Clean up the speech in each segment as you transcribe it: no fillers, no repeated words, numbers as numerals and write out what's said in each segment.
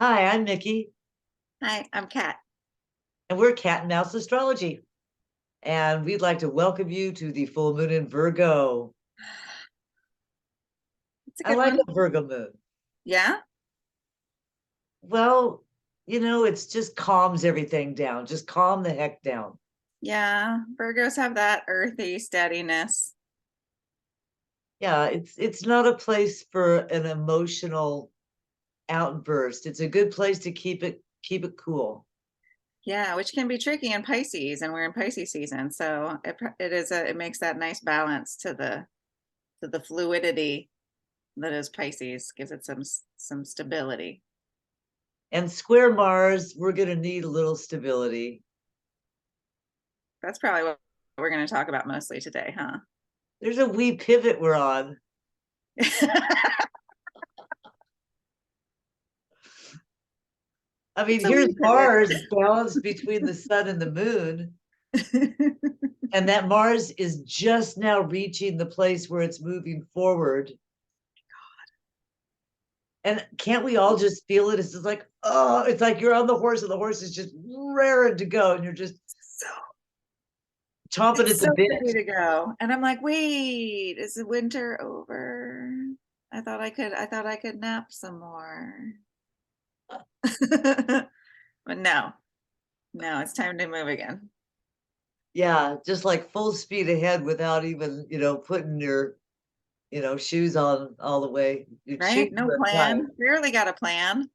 Hi, I'm Micki, Hi, I'm Kat. and we're Cat and Mouse Astrology. And we'd like to welcome you to the full moon in Virgo. It's a I good like one. a Virgo moon. Yeah? Well, it's just calms everything down. Just calm the heck down. Yeah. Virgos have that earthy steadiness. Yeah, it's not a place for an emotional outburst. It's a good place to keep it cool. Yeah, which can be tricky in Pisces, and we're in Pisces season. So it makes that nice balance to the fluidity that is Pisces, gives it some stability. And square Mars, we're gonna need a little stability. That's probably what we're going to talk about mostly today, huh? There's a wee pivot we're on. I mean, It's a here's wee Mars balanced between the sun and the moon. pivot. And that Mars is just now reaching the place where it's moving forward. And can't we all just feel it? It's just like, oh, it's like you're on the horse and the horse is just raring to go and you're just So chomping it's at the so bit. ready to go. And I'm like, wait, is the winter over? I thought I could nap some more. But no, no, it's time to move again. Yeah, just like full speed ahead without even, putting your, shoes on all the way. Your shoes Right? No are plan. untied. Barely got a plan.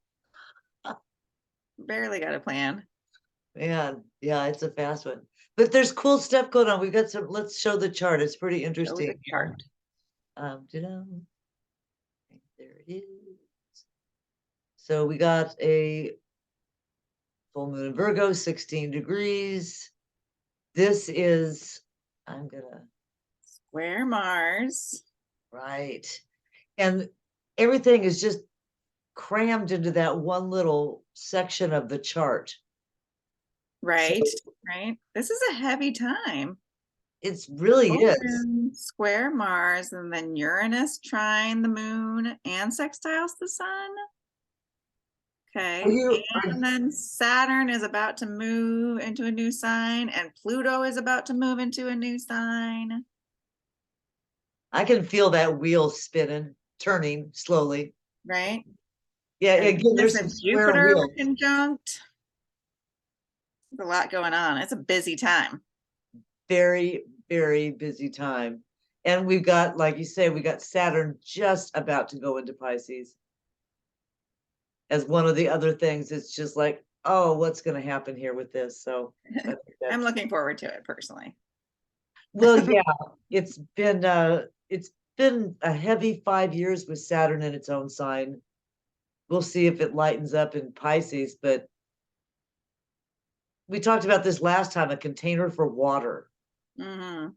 Barely got a plan. Man, yeah, it's a fast one. But there's cool stuff going on. We've got some, let's show the chart. It's pretty Oh, the interesting chart. here. There it is. So we got a full moon in Virgo, 16 degrees. This is, I'm gonna, Square Mars. right. And everything is just crammed into that one little section of the chart. So Right. Right. This is a heavy time. it's really Full is. moon, square Mars, and then Uranus trine the moon and sextiles the sun. Are Okay. you, are, And then Saturn is about to move into a new sign, and Pluto is about to move into a new sign, I can feel that wheel spinning, turning slowly. right? Yeah, And again, Venus there's some and square Jupiter were wheels. conjunct. There's a lot going on. It's a busy time. Very, very busy time. And we've got, like you say, we got Saturn just about to go into Pisces as one of the other things. It's just like, oh, what's going to happen here with this? So I think I'm that's, looking forward to it personally. well, yeah, it's been a heavy 5 years with Saturn in its own sign. We'll see if it lightens up in Pisces, but we talked about this last time, a container for water. Hmm.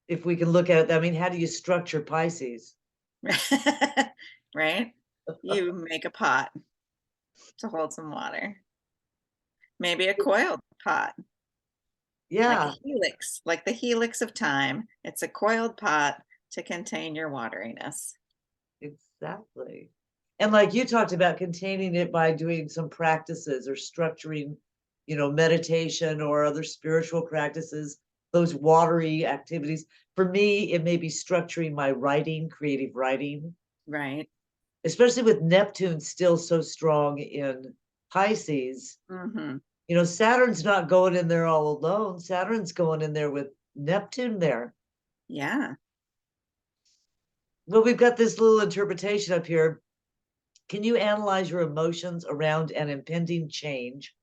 If we can look at it, I mean, how do you structure Pisces? Right? You make a pot to hold some water. Maybe a coiled pot, like a Yeah, helix, like the helix of time. It's a coiled pot to contain your wateriness. exactly. And like you talked about containing it by doing some practices or structuring, meditation or other spiritual practices, those watery activities. For me, it may be structuring my writing, creative writing, Right. especially with Neptune still so strong in Pisces. Hmm. Saturn's not going in there all alone. Saturn's going in there with Neptune there. Yeah. Well, we've got this little interpretation up here. Can you analyze your emotions around an impending change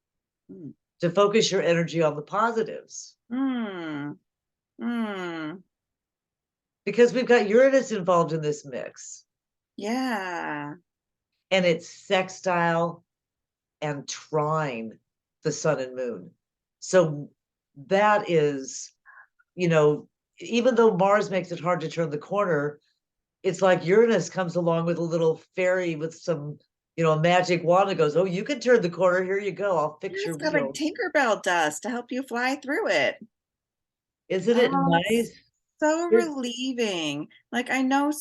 Mm. to focus your energy on the positives? Mm. Mm. Because we've got Uranus involved in this mix, Yeah. and it's sextile and trine the sun and moon. So that is, you know, even though Mars makes it hard to turn the corner, it's like Uranus comes along with a little fairy with some, a magic wand and goes, oh, you can turn the corner. Here you go. I'll Yeah, fix your it's got like wheels. Tinkerbell dust to help you fly through it. Isn't it Oh, nice? it's so There's, relieving. Like I know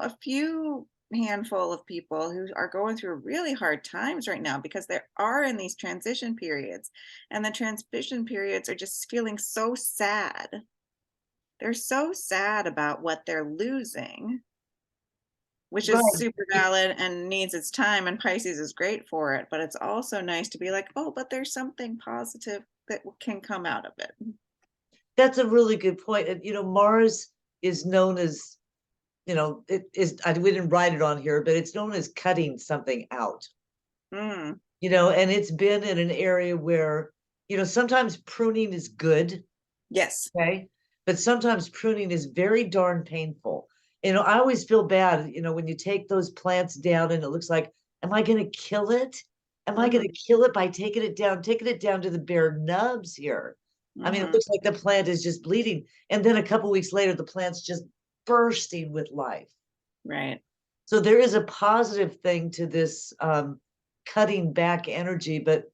a few handful of people who are going through really hard times right now because they are in these transition periods, and the transition periods are just feeling so sad. They're so sad about what they're losing, which is Right. super valid and needs its time, and Pisces is great for it, but it's also nice to be like, oh, but there's something positive that can come out of it. That's a really good point. And Mars is known as, it is, we didn't write it on here, but it's known as cutting something out. Mm. And it's been in an area where, sometimes pruning is good. Yes. Okay. But sometimes pruning is very darn painful. I always feel bad, when you take those plants down and it looks like, am I going to kill it? Am I going to kill it by taking it down to the bare nubs here? I mean, it looks like the plant is just bleeding. And then a couple weeks later, the plant's just bursting with life. Right. So there is a positive thing to this cutting back energy, but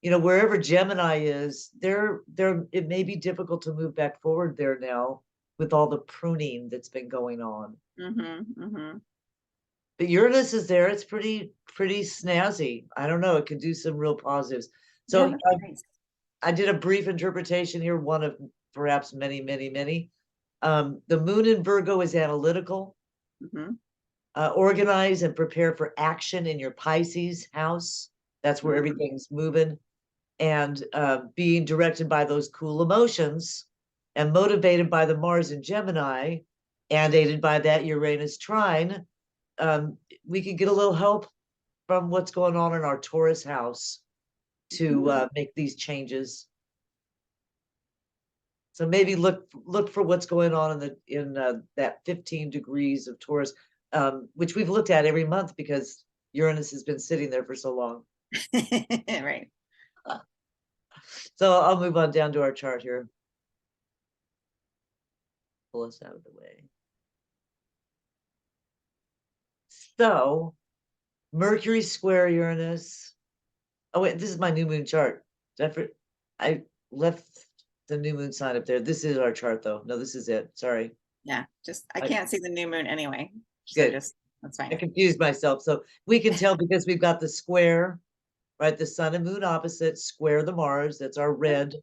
wherever Gemini is, it may be difficult to move back forward there now with all the pruning that's been going on. But Uranus is there. It's pretty snazzy. I don't know. It could do some real positives. So Yeah, nice. I did a brief interpretation here, one of perhaps many, many, many. The moon in Virgo is analytical, organize and prepare for action in your Pisces house. That's where everything's moving. And being directed by those cool emotions and motivated by the Mars in Gemini and aided by that Uranus trine, we could get a little help from what's going on in our Taurus house to make these changes. So maybe look for what's going on in that 15 degrees of Taurus, which we've looked at every month because Uranus has been sitting there for so long. Right. So I'll move on down to our chart here. Pull us out of the way. So Mercury square Uranus. Oh wait, this is my new moon chart. I left the new moon sign up there. This is our chart though. No, this is it. Sorry. Yeah, I can't see the new moon anyway. So Good. that's I fine. confused myself. So we can tell because we've got the square, right? The sun and moon opposite, square the Mars. That's our red.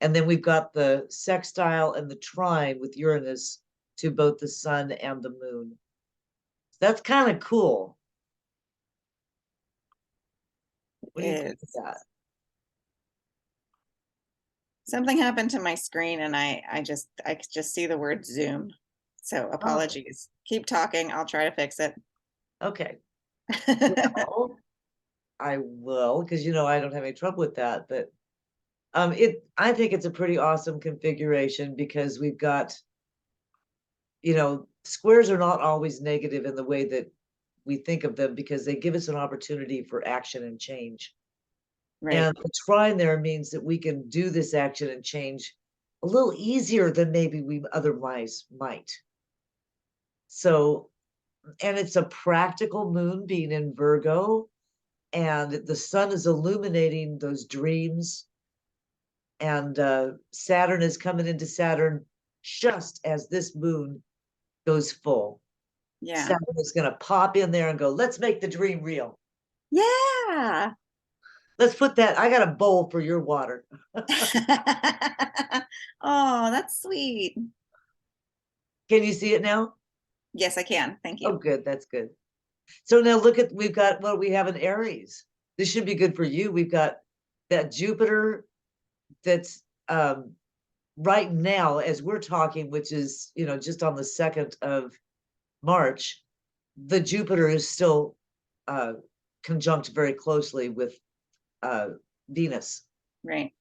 And then we've got the sextile and the trine with Uranus to both the sun and the moon. That's kind of cool. What do you think of that? Something happened to my screen and I just see the word Zoom. So apologies. Keep talking. I'll try to fix it. Okay. Well, I will, because I don't have any trouble with that. But I think it's a pretty awesome configuration because we've got, squares are not always negative in the way that we think of them because they give us an opportunity for action and change. Right. And the trine there means that we can do this action and change a little easier than maybe we otherwise might. So, and it's a practical moon being in Virgo, and the sun is illuminating those dreams. And Saturn is coming into Saturn just as this moon goes full. Yeah. Saturn is going to pop in there and go, let's make the dream real. Yeah. Let's put that. I got a bowl for your water. Oh, that's sweet. Can you see it now? Yes, I can. Thank you. Oh, good. That's good. So now look at, we've got what we have in Aries. This should be good for you. We've got that Jupiter that's right now as we're talking, which is, just on the 2nd of March, the Jupiter is still conjunct very closely with Venus. Right.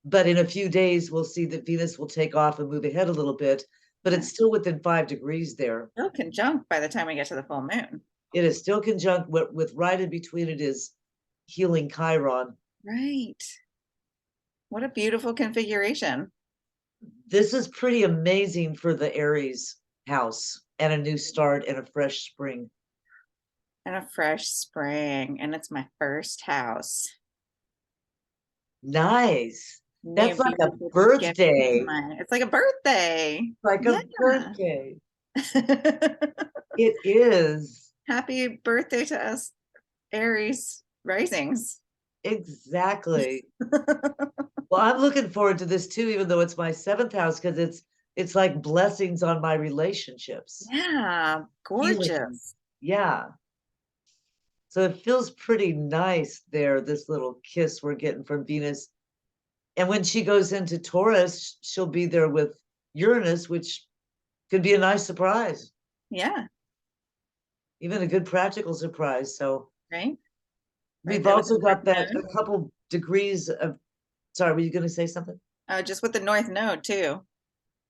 But in a few days, we'll see that Venus will take off and move ahead a little bit, but it's still within 5 degrees there. Still conjunct by the time we get to the full moon. It is still conjunct with right in between it is healing Chiron. Right. What a beautiful configuration. This is pretty amazing for the Aries house and a new start and a fresh spring. And a fresh spring. And it's my first house. Nice. That's like a birthday. It's like a birthday. Like a birthday. It is. Happy birthday to us, Aries risings. Exactly. Well, I'm looking forward to this too, even though it's my seventh house, because it's like blessings on my relationships. Yeah, Healing. gorgeous. Yeah. So it feels pretty nice there, this little kiss we're getting from Venus. And when she goes into Taurus, she'll be there with Uranus, which could be a nice surprise, Yeah, even a good practical surprise. So right. Right we've there with the also North got that Node. a couple degrees of, sorry, were you going to say something? Just with the North Node too.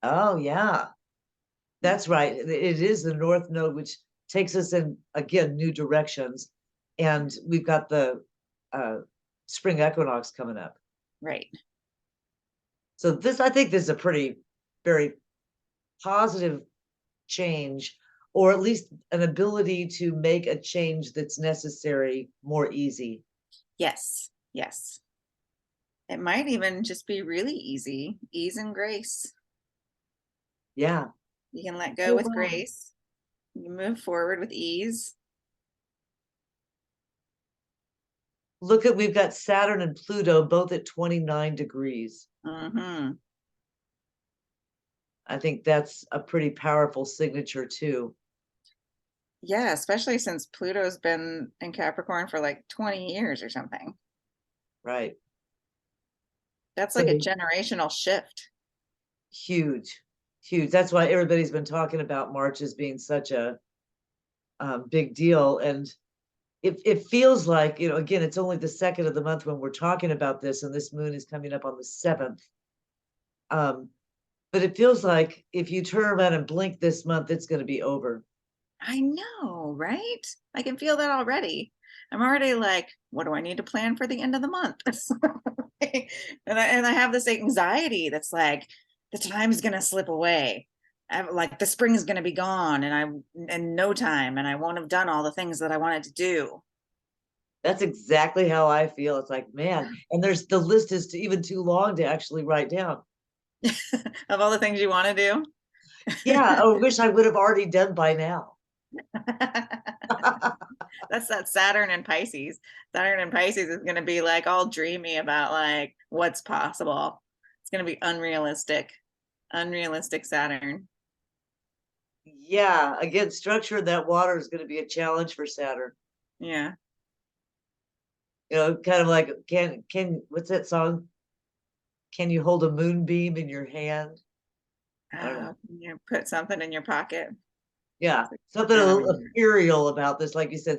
Oh, yeah, that's right. It is the North Node, which takes us in, again, new directions. And we've got the uh, spring equinox coming up. Right. So this, I think this is a pretty, very positive change, or at least an ability to make a change that's necessary more easy. Yes. Yes. It might even just be really easy. Ease and grace. Yeah. You can let go Oh, with wow. grace. You move forward with ease. Look at, we've got Saturn and Pluto both at 29 degrees. Mm-hmm. I think that's a pretty powerful signature too. Yeah, especially since Pluto's been in Capricorn for like 20 years or something. Right. That's like a So generational shift. huge, huge. That's why everybody's been talking about March as being such a big deal. And it feels like, again, it's only the second of the month when we're talking about this, and this moon is coming up on the 7th. But it feels like if you turn around and blink this month, it's going to be over. I know, right? I can feel that already. I'm already like, what do I need to plan for the end of the month? And I have this anxiety that's like, the time's gonna slip away. Like the spring is gonna be gone, and in no time, and I won't have done all the things that I wanted to do. That's exactly how I feel. It's like, man, and there's the list is even too long to actually write down. Of all the things you want to do. Yeah, I wish I would have already done by now. That's that Saturn and Pisces. Saturn and Pisces is going to be like all dreamy about like what's possible. It's going to be unrealistic. Unrealistic Saturn. Yeah, again, structure in that water is going to be a challenge for Saturn. Yeah. Kind of like what's that song? Can you hold a moonbeam in your hand? I don't know. You put something in your pocket. Yeah, something a I don't little remember. ethereal about this, like you said,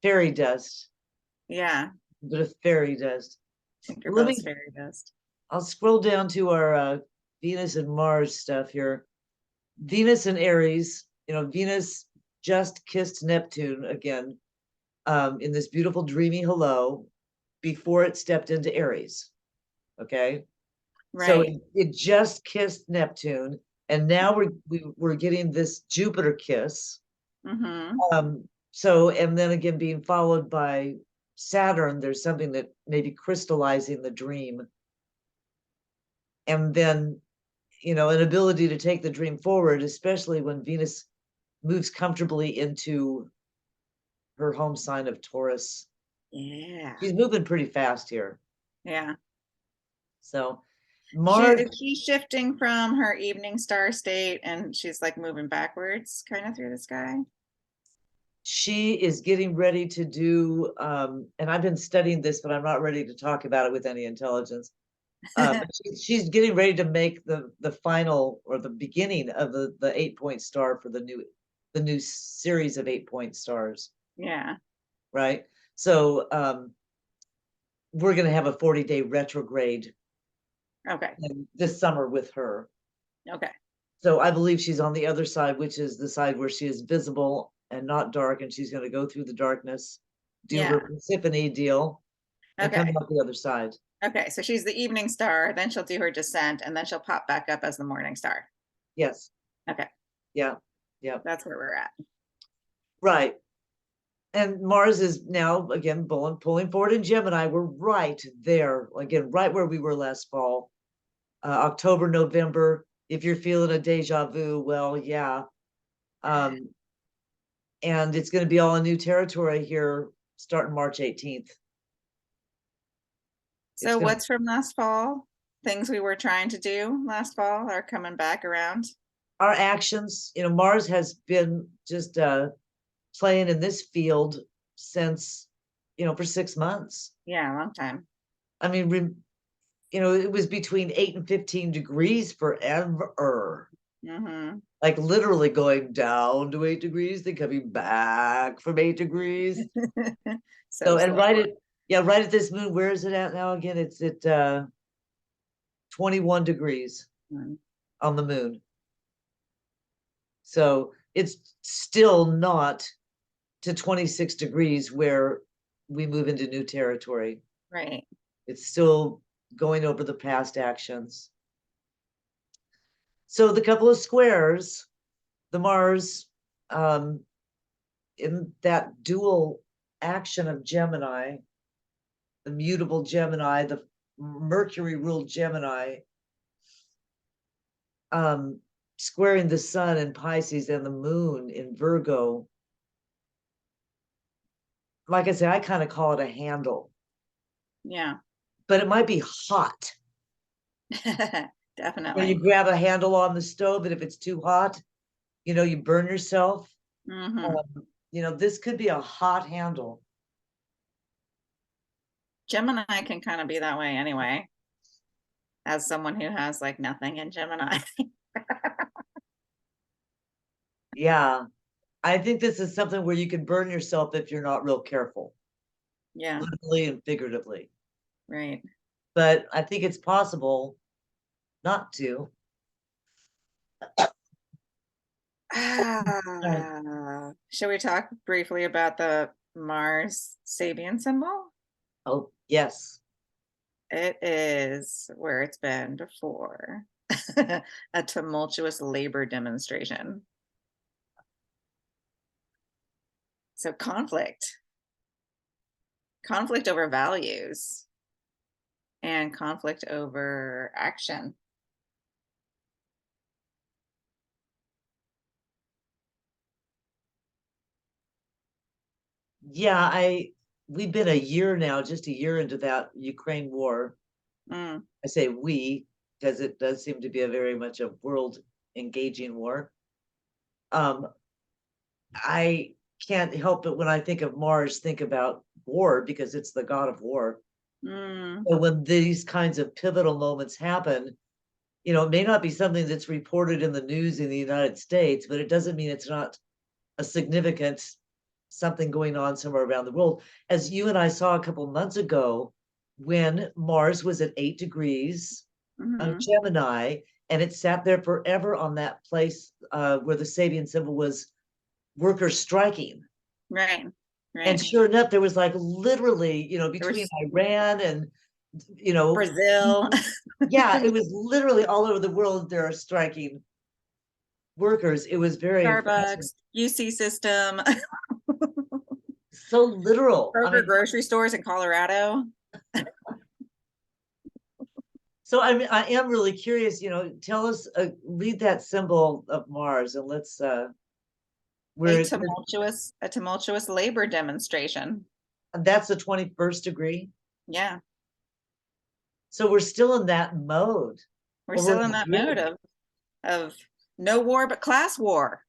fairy dust, Yeah. a bit of fairy dust. Let Tinkerbell's me, fairy dust. I'll scroll down to our Venus and Mars stuff here. Venus and Aries, Venus just kissed Neptune again in this beautiful dreamy hello before it stepped into Aries. Okay. So Right. it just kissed Neptune, and now we're getting this Jupiter kiss. Mm-hmm. So, and then again being followed by Saturn, there's something that may be crystallizing the dream. And then, an ability to take the dream forward, especially when Venus moves comfortably into her home sign of Taurus. Yeah. She's moving pretty fast here. Yeah. So She Mars, is she shifting from her evening star state and she's like moving backwards kind of through the sky? she is getting ready to do, and I've been studying this, but I'm not ready to talk about it with any intelligence. But she's getting ready to make the final or the beginning of the 8-point star for the new series of 8-point stars, Yeah. right? So we're going to have a 40-day retrograde Okay. this summer with her. Okay. So I believe she's on the other side, which is the side where she is visible and not dark, and she's going to go through the darkness, do her Yeah. Persephone deal, and come Okay. out the other side. Okay. So she's the evening star, then she'll do her descent, and then she'll pop back up as the morning star. Yes. Okay. Yeah. Yeah. That's where we're at. Right. And Mars is now again pulling forward in Gemini. We're right there again, right where we were last fall, October, November. If you're feeling a deja vu, well, yeah. Um, And it's going to be all a new territory here starting March 18th. So what's from last fall? Things we were trying to do last fall are coming back around. Our actions, Mars has been just playing in this field since, for 6 months. Yeah, a long time. I mean, it was between 8 and 15 degrees forever. Mm-hmm. Like literally going down to 8 degrees, then coming back from 8 degrees. So and slow. right at this moon, where is it at now again? It's at 21 degrees on the moon. So it's still not to 26 degrees where we move into new territory. Right. It's still going over the past actions. So the couple of squares, the Mars, in that dual action of Gemini, the mutable Gemini, the Mercury ruled Gemini, squaring the sun in Pisces and the moon in Virgo. Like I said, I kind of call it a handle. Yeah. But it might be hot. Definitely. You grab a handle on the stove, and if it's too hot, you burn yourself. This could be a hot handle. Gemini can kind of be that way anyway, as someone who has like nothing in Gemini. Yeah. I think this is something where you can burn yourself if you're not real careful. Yeah. Literally and figuratively. Right. But I think it's possible not to. Shall we talk briefly about the Mars Sabian symbol? Oh, yes. It is where it's been before. A tumultuous labor demonstration. So conflict over values and conflict over action. Yeah, we've been just a year into that Ukraine war. I say we, because it does seem to be a very much a world engaging war. I can't help but when I think of Mars, think about war because it's the god of war. So when these kinds of pivotal moments happen, it may not be something that's reported in the news in the United States, but it doesn't mean it's not a significant something going on somewhere around the world. As you and I saw a couple months ago, when Mars was at 8 degrees of Gemini, and it sat there forever on that place where the Sabian symbol was workers striking. Right. And sure enough, there was like literally, between Iran and, Brazil. Yeah, it was literally all over the world. There are striking workers. It was very Starbucks, UC system. So literal. Kroger grocery stores in Colorado. So I am really curious, tell us, read that symbol of Mars and let's a tumultuous labor demonstration. And that's the 21st degree. Yeah. So we're still in that mode. We're still in that mode of no war but class war.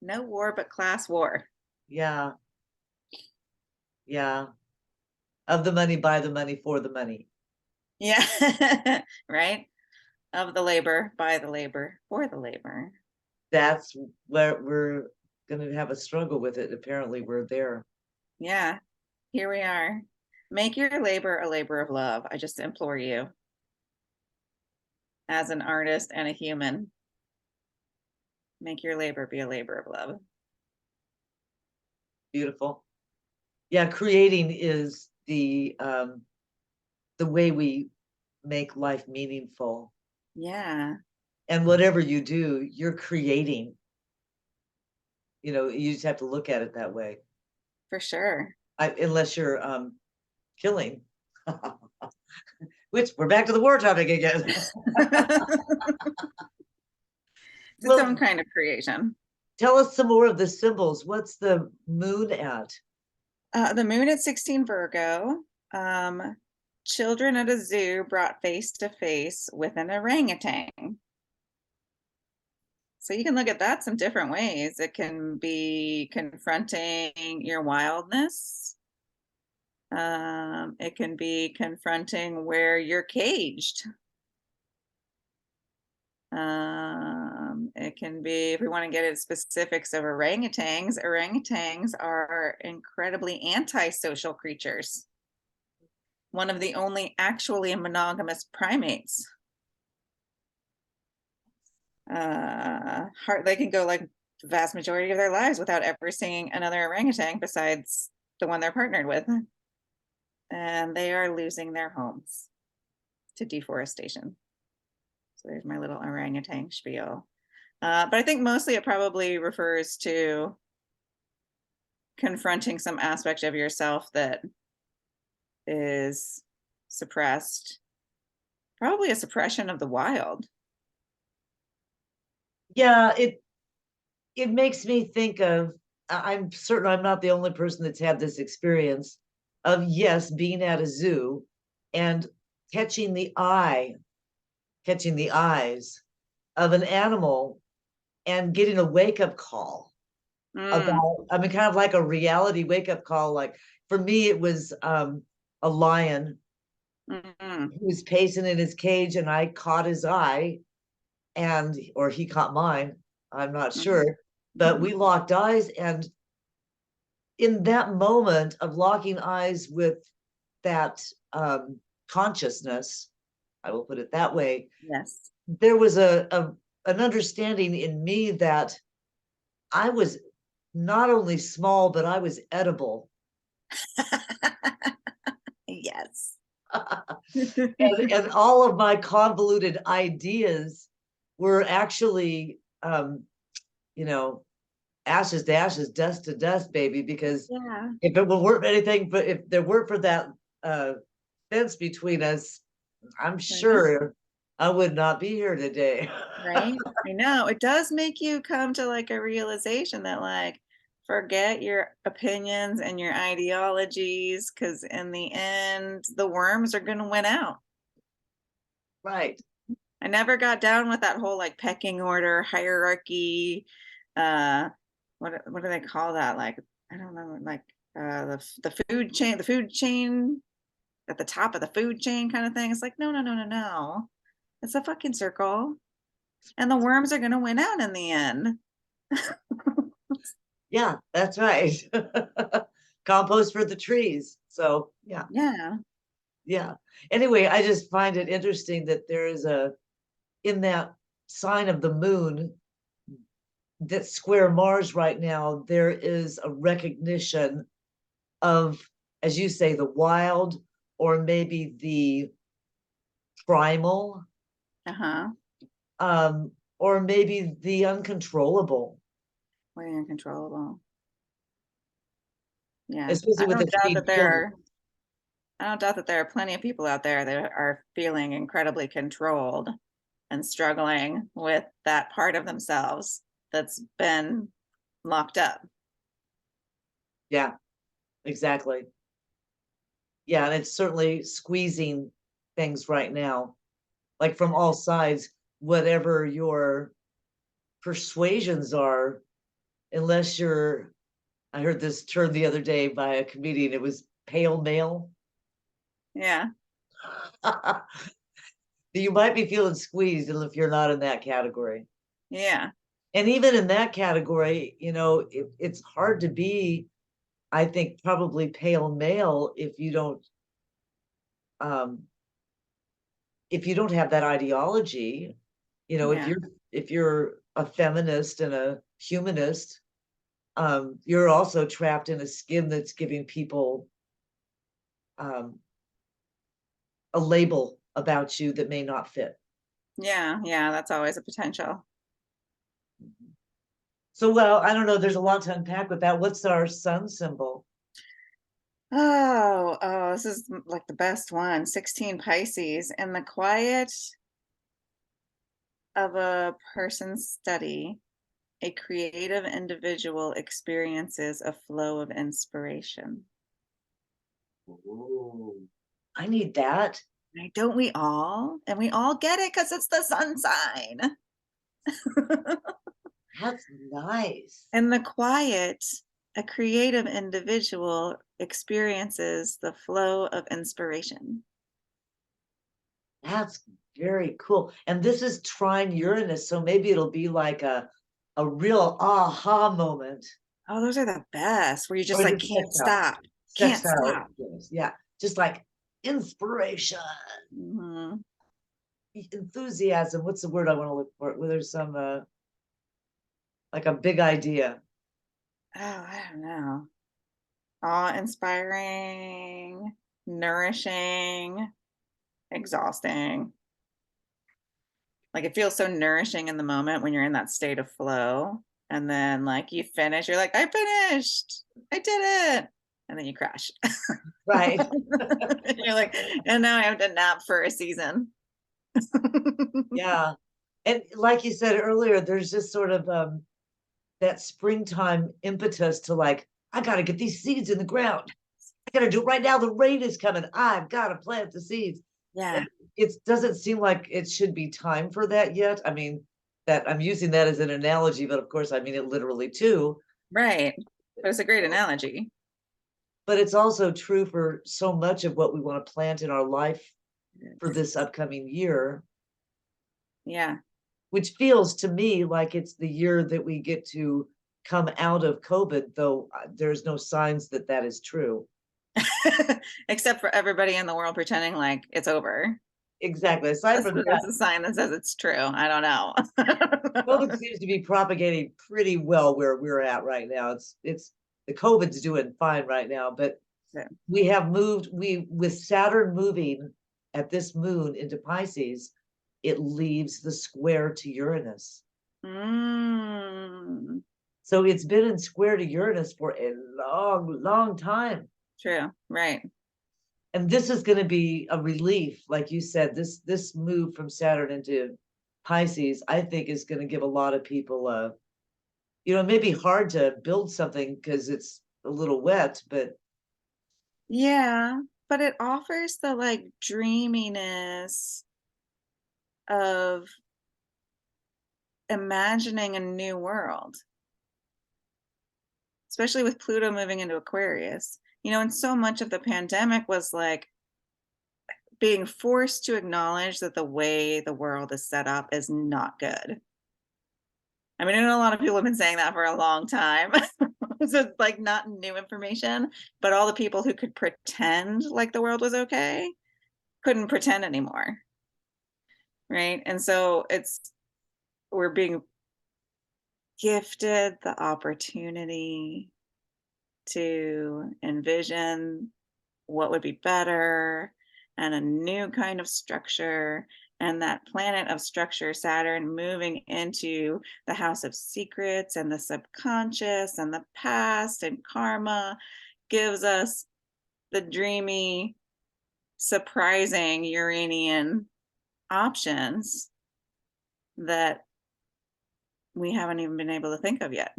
No war but class war. Yeah. Yeah. Of the money, by the money, for the money. Yeah. Right. Of the labor, by the labor, for the labor. That's where we're going to have a struggle with it. Apparently we're there. Yeah. Here we are. Make your labor a labor of love. I just implore you. As an artist and a human, make your labor be a labor of love. Beautiful. Yeah, creating is the way we make life meaningful. Yeah. And whatever you do, you're creating. You just have to look at it that way. For sure. Unless you're killing. Which we're back to the war topic again. It's its Well, own kind of creation. tell us some more of the symbols. What's the moon at? The moon at 16 Virgo. Um, Children at a zoo brought face to face with an orangutan. So you can look at that some different ways. It can be confronting your wildness. It can be confronting where you're caged. It can be, if we want to get into specifics of orangutans, orangutans are incredibly antisocial creatures. One of the only actually monogamous primates. They can go like the vast majority of their lives without ever seeing another orangutan besides the one they're partnered with. And they are losing their homes to deforestation. So there's my little orangutan spiel. But I think mostly it probably refers to confronting some aspect of yourself that is suppressed. Probably a suppression of the wild. Yeah, it makes me think of, I'm certain I'm not the only person that's had this experience of, yes, being at a zoo and catching the eyes of an animal and getting a wake-up call about, I mean, kind of like a reality wake-up call. Like for me, it was a lion who was pacing in his cage, and I caught his eye, or he caught mine, I'm not sure, but we locked eyes. And in that moment of locking eyes with that consciousness, I will put it that way, Yes. there was an understanding in me that I was not only small, but I was edible. Yes. And all of my convoluted ideas were actually, you know, ashes to ashes, dust to dust, baby. Because Yeah. if it weren't anything, but if there weren't for that fence between us, I'm sure I would not be here today. Right. I know. It does make you come to like a realization that like forget your opinions and your ideologies, because in the end, the worms are going to win out. Right. I never got down with that whole like pecking order hierarchy. Uh, what do they call that? Like, I don't know, like the food chain at the top of the food chain kind of thing. It's like, no, no, no, no, no. It's a fucking circle. And the worms are gonna win out in the end. Yeah, that's right. Compost for the trees. So yeah. Yeah. Yeah. Anyway, I just find it interesting that there is in that sign of the moon, that square Mars right now, there is a recognition of, as you say, the wild, or maybe the primal, Uh-huh. or maybe the uncontrollable, Way uncontrollable. Yeah. especially with the three children. I don't doubt that there are plenty of people out there that are feeling incredibly controlled and struggling with that part of themselves that's been locked up. Yeah, exactly. Yeah, and it's certainly squeezing things right now, like from all sides, whatever your persuasions are, unless you're, I heard this term the other day by a comedian, it was pale male. Yeah. You might be feeling squeezed if you're not in that category. Yeah. And even in that category, it's hard to be, I think, probably pale male um, if you don't have that ideology. If Yeah. you're a feminist and a humanist, you're also trapped in a skin that's giving people um, a label about you that may not fit. Yeah. Yeah. That's always a potential. So, well, I don't know. There's a lot to unpack with that. What's our sun symbol? Oh, this is like the best one. 16 Pisces. In the quiet of a person's study, a creative individual experiences a flow of inspiration. Ooh, I need that. Right? Don't we all? And we all get it because it's the sun sign. That's nice. In the quiet, a creative individual experiences the flow of inspiration. That's very cool. And this is trine Uranus, so maybe it'll be like a real aha moment. Oh, those are the best, where you just Or is like it can't sextile? stop. Can't Sextile stop. Uranus, yeah. Just like inspiration, Mhm. enthusiasm. What's the word I want to look for? Where there's some like a big idea. Oh, I don't know. Awe-inspiring, nourishing, exhausting. Like, it feels so nourishing in the moment when you're in that state of flow, and then, like, you finish, you're like, "I finished. I did it." And then you crash. Right. You're like, "And now I have to nap for a season." Yeah. And like you said earlier, there's just sort of that springtime impetus to like, I gotta get these seeds in the ground. I gotta do it right now. The rain is coming. I've got to plant the seeds. And Yeah, it doesn't seem like it should be time for that yet. I mean, that I'm using that as an analogy, but of course, I mean it literally too. right. But it's a great analogy. But it's also true for so much of what we want to plant in our life for Yes. this upcoming year, Yeah. which feels to me like it's the year that we get to come out of COVID, though there's no signs that that is true. Except for everybody in the world pretending like it's over. Exactly. Aside from that, That's a sign that says it's true. I don't know. COVID seems to be propagating pretty well where we're at right now. It's the COVID's doing fine right now, but Yeah. we have moved, we with Saturn moving at this moon into Pisces, it leaves the square to Uranus. Mm, So it's been in square to Uranus for a long, long time. true. Right. And this is going to be a relief, like you said. This move from Saturn into Pisces, I think, is going to give a lot of people it may be hard to build something because it's a little wet, but Yeah. But it offers the like dreaminess of imagining a new world, especially with Pluto moving into Aquarius. And so much of the pandemic was like being forced to acknowledge that the way the world is set up is not good. I mean, I know a lot of people have been saying that for a long time. So it's like not new information, but all the people who could pretend like the world was okay couldn't pretend anymore. Right. And so we're being gifted the opportunity to envision what would be better and a new kind of structure. And that planet of structure, Saturn, moving into the house of secrets and the subconscious and the past and karma, gives us the dreamy, surprising Uranian options that we haven't even been able to think of yet.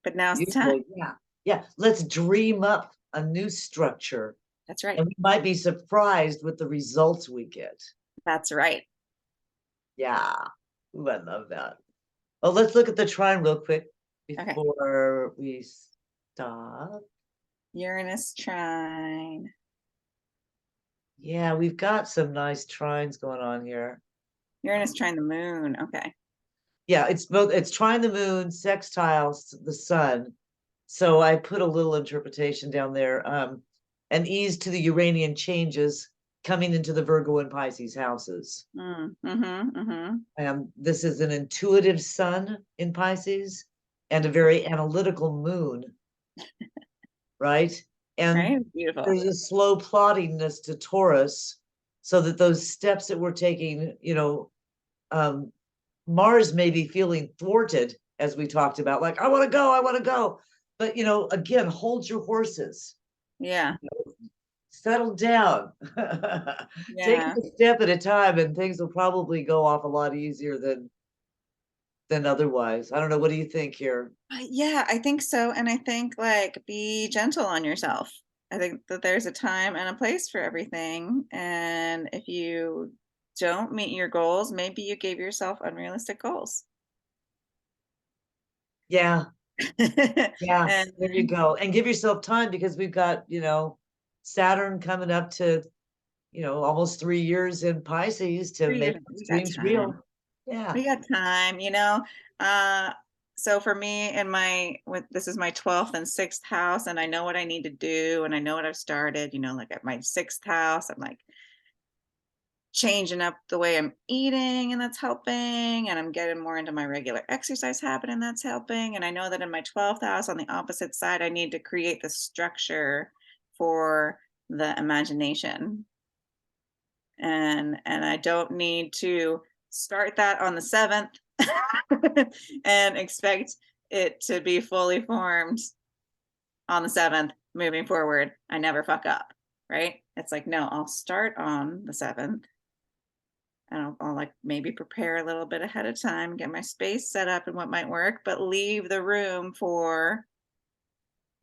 But now's the time. beautiful. Yeah. Yeah. Let's dream up a new structure. That's right. And we might be surprised with the results we get. That's right. Yeah. Ooh, I love that. Well, let's look at the trine real quick Okay. before we stop. Uranus trine. Yeah, we've got some nice trines going on here. Uranus trine the moon. Okay. Yeah, it's trine the moon, sextiles the sun. So I put a little interpretation down there. An ease to the Uranian changes coming into the Virgo and Pisces houses. This is an intuitive sun in Pisces and a very analytical moon, right? And Right. Beautiful. there's a slow ploddingness to Taurus, so that those steps that we're taking, um, Mars may be feeling thwarted, as we talked about, like, I want to go, I want to go. But, again, hold your horses. Yeah. settle down. Take it Yeah. a step at a time, and things will probably go off a lot easier than otherwise. I don't know. What do you think here? Yeah, I think so. And I think like be gentle on yourself. I think that there's a time and a place for everything. And if you don't meet your goals, maybe you gave yourself unrealistic goals. Yeah, yeah, And there you go. And give yourself time because we've got, Saturn coming up to, almost 3 years in Pisces to 3 years, make these we got dreams time. real. Yeah. We got time. Uh, so for me, this is my 12th and 6th house, and I know what I need to do, and I know what I've started. Like at my 6th house, I'm like changing up the way I'm eating, and that's helping. And I'm getting more into my regular exercise habit, and that's helping. And I know that in my 12th house, on the opposite side, I need to create the structure for the imagination. And I don't need to start that on the 7th and expect it to be fully formed on the 7th moving forward. I never fuck up, right? It's like, no, I'll start on the 7th, and I'll like maybe prepare a little bit ahead of time, get my space set up and what might work, but leave the room for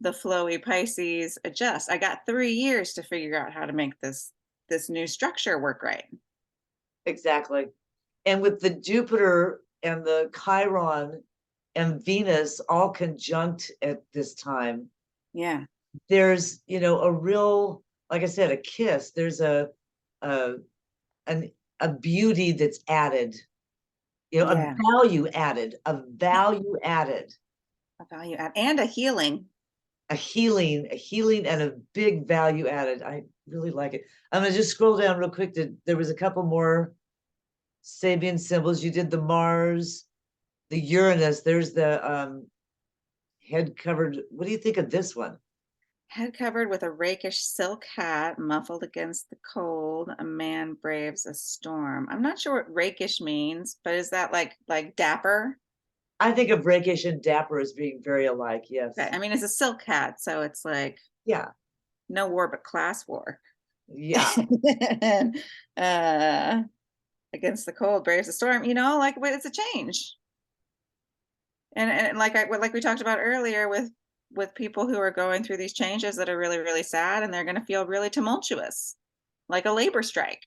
the flowy Pisces adjust. I got 3 years to figure out how to make this new structure work right. Exactly. And with the Jupiter and the Chiron and Venus all conjunct at this time, Yeah. there's, a real, like I said, a kiss. There's a an a beauty that's added, a Yeah. value added, a value added, A value add and a healing. a healing and a big value added. I really like it. I'm gonna just scroll down real quick. There was a couple more Sabian symbols. You did the Mars, the Uranus. There's the head covered. What do you think of this one? Head covered with a rakish silk hat, muffled against the cold, a man braves a storm. I'm not sure what rakish means, but is that like dapper? I think of rakish and dapper as being very alike. Okay. Yes. I mean, it's a silk hat, so it's like Yeah. no war but class war. Yeah. And uh against the cold braves the storm, like it's a change. And like we talked about earlier with people who are going through these changes that are really, really sad, and they're going to feel really tumultuous, like a labor strike,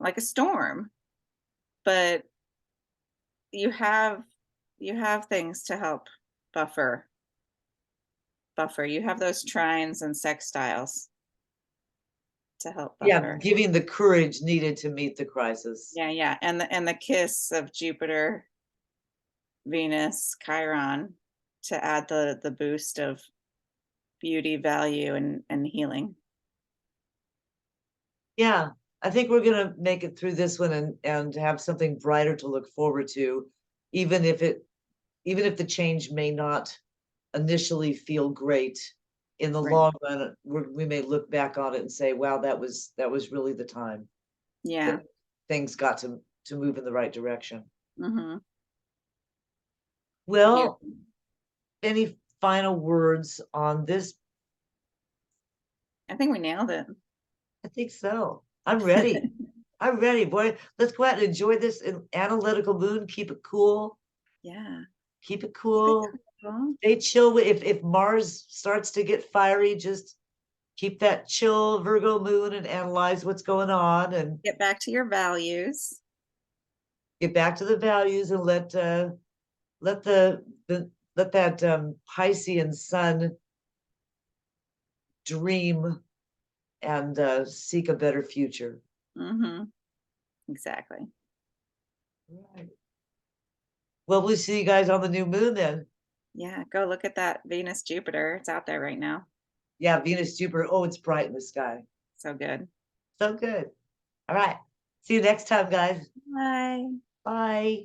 like a storm. But you have things to help buffer you have those trines and sextiles to help Yeah. buffer. Giving the courage needed to meet the crisis. Yeah, and the kiss of Jupiter, Venus, Chiron, to add the boost of beauty, value, and healing. Yeah. I think we're gonna make it through this one and have something brighter to look forward to, even if the change may not initially feel great. In the Right. long run, we may look back on it and say, wow, that was really the time Yeah. that things got to move in the right direction. Hmm. Well, Beautiful. any final words on this? I think we nailed it. I think so. I'm ready. I'm ready, boy. Let's go out and enjoy this analytical moon. Keep it cool. Yeah. Keep it Keep it cool. cool. Stay chill. If Mars starts to get fiery, just keep that chill Virgo moon and analyze what's going on and Get back to your values. get back to the values and let let that Piscean sun dream and seek a better future. Hmm. Exactly. Right. Well, we'll see you guys on the new moon then. Yeah. Go look at that Venus Jupiter. It's out there right now. Yeah, Venus, Jupiter. Oh, it's bright in the sky. So good. So good. All right. See you next time, guys. Bye. Bye.